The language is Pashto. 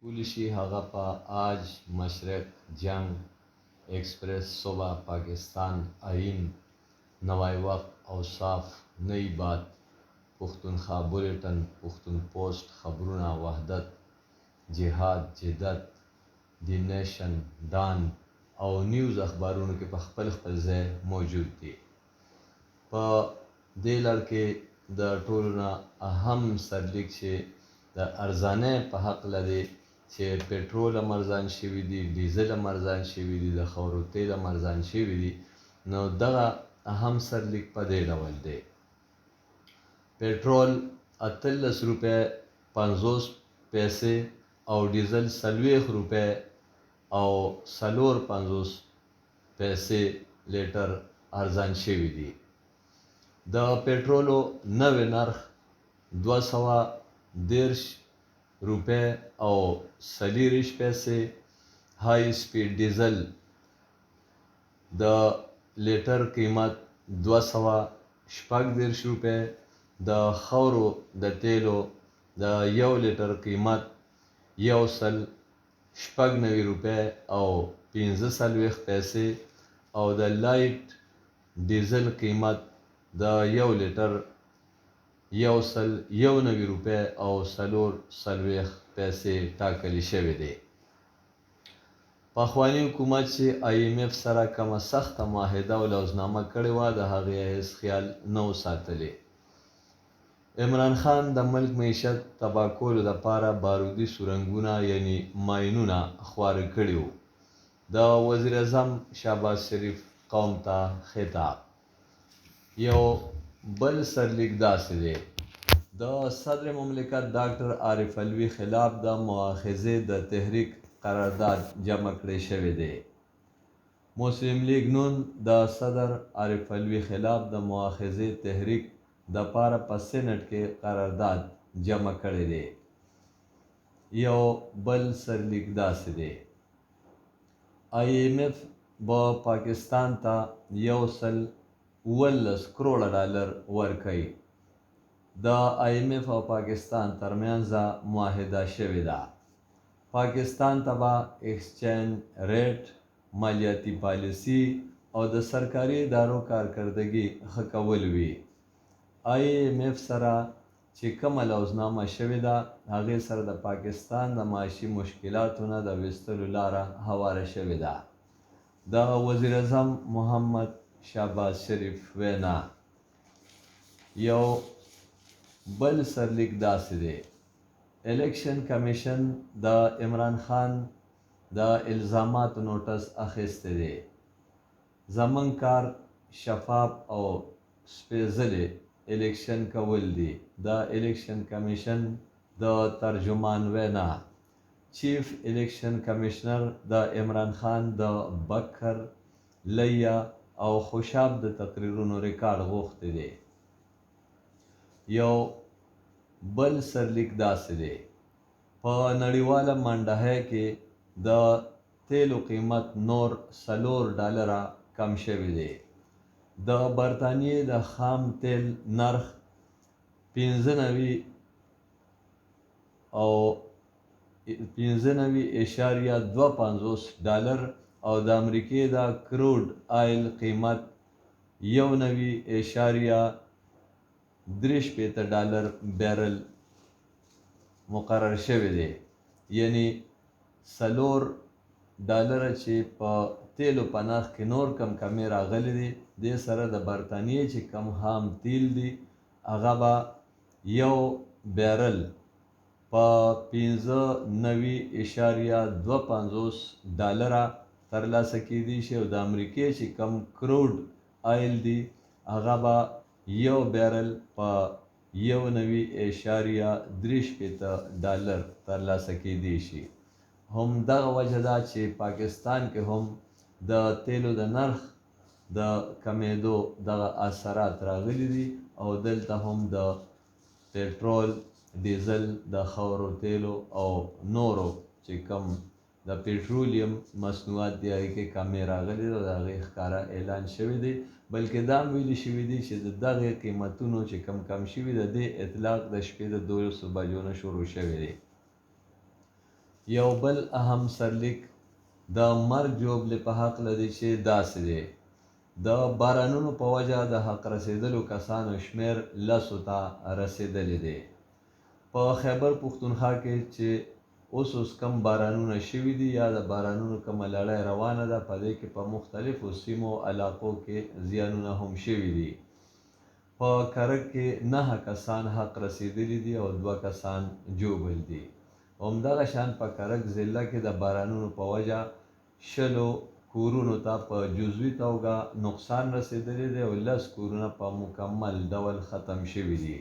پولیشی هغه په آج مشرق جنگ ایکسپریس صبح پاکستان آئین نوای وقت اوصاف نئی بات پختونخوا بولیټن پښتون پوسټ خبرونه وحدت جهاد جدت دی نیشن ډان او نیوز اخبارونو کې په خپل ځای موجود دي. په دې لړ کې د ټولو نه اهم سرلیک چې د ارزانۍ په هکله دی چې پټرول هم ارزان شوي دي، ډیزل هم ارزان شوي دي، د خاورو تیل هم ارزان شوي دي. نو دغه اهم سرلیک په دې ډول دی: پټرول 18 روپۍ 50 پیسې او ډیزل 40 روپۍ او 54 پیسې لیټر ارزان شوي دي. د پټرولو نوی نرخ 213 روپۍ او 40 پیسې، های سپیډ ډیزل د لیټر قیمت 214 روپۍ، د خاورو د تیلو د 1 لیټر قیمت 190 روپۍ او 45 پیسې او د لایټ ډیزل قیمت د 1 لیټر 190 روپۍ او 40 پیسې ټاکل شوی دی. پخوانی حکومت چې IMF سره کومه سخته معاهده او لوزنامه کړې وه، د هغې هیڅ خیال نه و ساتلی. عمران خان د ملک معیشت تباه کولو دپاره بارودي سورنګونه یعنی ماینونه خواره کړي وو. د وزیر اعظم شهباز شریف قوم ته خطاب. یو بل سرلیک داسې دی: د صدر مملکت ډاکټر عارف علوي خلاف د مؤاخذې د تحریک قرارداد جمع کړی شوی دی. مسلم لیگ نون د صدر عارف علوي خلاف د مؤاخذې تحریک دپاره په سینټ کې قرارداد جمع کړی دی. یو بل سرلیک داسې دی: IMF به پاکستان ته 119 کروړه ډالر ورکوي. د IMF او پاکستان ترمنځ معاهده شوې ده. پاکستان ته به ایکسچینج ریټ، مالیاتي پالیسي او د سرکاري ادارو کارکردګي ښه کول وي. IMF سره چې کومه لوزنامه شوې ده، هغې سره د پاکستان د معاشي مشکلاتو نه د ویستلو لاره هواره شوې ده. د وزیر اعظم محمد شهباز شریف وینا. یو بل سرلیک داسې دی: الیکشن کمیشن د عمران خان د الزاماتو نوټس اخیستی دی. زموږ کار شفاف او سپېڅلی الیکشن کول دي. د الیکشن کمیشن د ترجمان وینا. چیف الیکشن کمیشنر د عمران خان د بکر، لیا او خوشاب د تقریرونو ریکارډ غوښتی دی. یو بل سرلیک داسې دی: په نړیواله منډهی کې د تیلو قیمت نور 4 ډالره کم شوی دی. د برطانیې د خام تیل نرخ 95.25 ډالر او د امریکې د کروډ آیل قیمت 91.63 ډالر بیرل مقرر شوی دی. یعنی 4 ډالره چې په تیلو په نرخ کې نور کمې راغلی دی، دې سره د برطانیې چې کم خام تیل دی، هغه به 1 بیرل په 95.25 ډالره ترلاسه کیدی شي او د امریکې چې کم کروډ آیل دی، هغه به 1 بیرل په 91.63 ډالر ترلاسه کیدی شي. همدغه وجه ده چې پاکستان کې هم د تیلو د نرخ د کمیدو دغه اثرات راغلي دي او دلته هم د پټرول، ډیزل، د خاورو تیلو او نورو چې کم د پټرولیم مصنوعات دي، هغې کې کمې راغلي دي او د هغې ښکاره اعلان شوی دی. بلکې دا هم ویلي شوي دي چې د دغې قیمتونو چې کم شوي د دې اطلاق د شپې د 12 بجو نه شروع شوی دی. یو بل اهم سرلیک د مرګ ژوبلې په هکله دی چې داسې دی: د بارانونو په وجه د حق رسېدلو کسانو شمېر 10 ته رسېدلی دی. په خیبر پښتونخوا کې چې اوس کم بارانونه شوي دي یا د بارانونو کومه لړۍ روانه ده، په دې کې په مختلفو سیمو علاقو کې زیانونه هم شوي دي. په کرک کې 9 کسان حق رسېدلي دي او 2 کسان ژوبل دي. همدغه شان په کرک ضلع کې د بارانونو په وجه 20 کورونو ته په جزوي توګه نقصان رسېدلی دی او 10 کورونه په مکمل ډول ختم شوي دي.